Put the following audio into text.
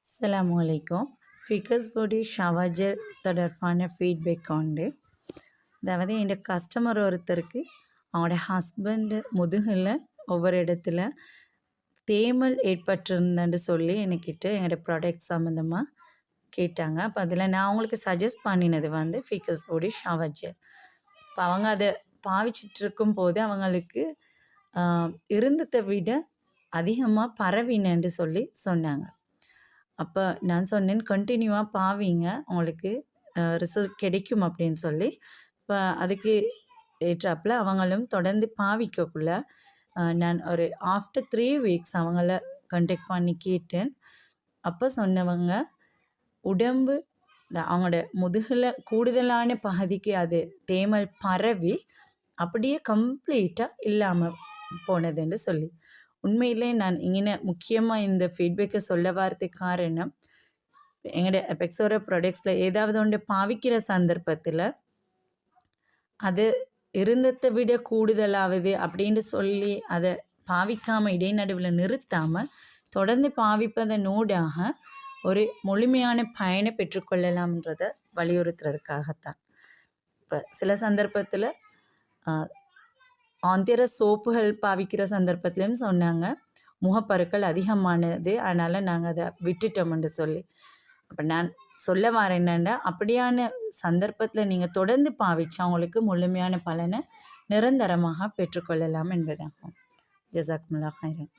அஸ்ஸலாமு அலைக்கும். ஃபிகஸ் பாடி shower gel தொடர்பான ஃபீட்பேக் உண்டு. அதாவது என் கஸ்டமர் ஒருத்தருக்கு அவங்களோட ஹஸ்பண்டு முதுகில் ஒவ்வொரு இடத்துல தேமல் ஏற்பட்டிருந்தேன்னு சொல்லி என்கிட்ட எங்களோட ப்ராடக்ட் சம்மந்தமாக கேட்டாங்க. அப்போ அதில் நான் அவங்களுக்கு சஜஸ்ட் பண்ணினது வந்து ஃபிகஸ் பாடி ஷவர் ஜெல். இப்போ அவங்க அதை பாவிச்சிட்ருக்கும் போது அவங்களுக்கு இருந்ததை விட அதிகமாக பரவினேன்னு சொல்லி சொன்னாங்க. அப்போ நான் சொன்னேன், கண்டினியூவாக பாவிங்க, உங்களுக்கு ரிசல்ட் கிடைக்கும் அப்படின்னு சொல்லி. இப்போ அதுக்கு ஏற்றாப்புல அவங்களும் தொடர்ந்து பாவிக்கக்குள்ள நான் ஒரு ஆஃப்டர் 3 வீக்ஸ் அவங்கள கான்டாக்ட் பண்ணி கேட்டேன். அப்போ சொன்னவங்க உடம்பு அவங்களோட முதுகில் கூடுதலான பகுதிக்கு அது தேமல் பரவி அப்படியே கம்ப்ளீட்டாக இல்லாமல் போனதுன்னு சொல்லி. உண்மையிலே நான் இங்கே முக்கியமாக இந்த ஃபீட்பேக்கை சொல்ல வரதுக்கு காரணம், எங்களோட பெக்ஸோரா ப்ராடக்ட்ஸில் ஏதாவது ஒன்று பாவிக்கிற சந்தர்ப்பத்தில் அது இருந்ததை விட கூடுதலாகுது அப்படின்னு சொல்லி அதை பாவிக்காமல் இடைநடுவில் நிறுத்தாமல் தொடர்ந்து பாவிப்பதனூடாக ஒரு முழுமையான பயனை பெற்றுக்கொள்ளலாம்ன்றதை வலியுறுத்துறதுக்காகத்தான். இப்போ சில சந்தர்ப்பத்தில் ஆந்திர சோப்புகள் பாவிக்கிற சந்தர்ப்பத்துலேயும் சொன்னாங்க, முகப்பருக்கள் அதிகமானது, அதனால் நாங்கள் அதை விட்டுட்டோம்னு சொல்லி. அப்போ நான் சொல்ல வரேன் என்னென்னா, அப்படியான சந்தர்ப்பத்தில் நீங்கள் தொடர்ந்து பாவிச்சா அவங்களுக்கு முழுமையான பலனை நிரந்தரமாக பெற்றுக்கொள்ளலாம் என்பதாகும். ஜஸாக்குமுல்லாஹ் ஹைரன்.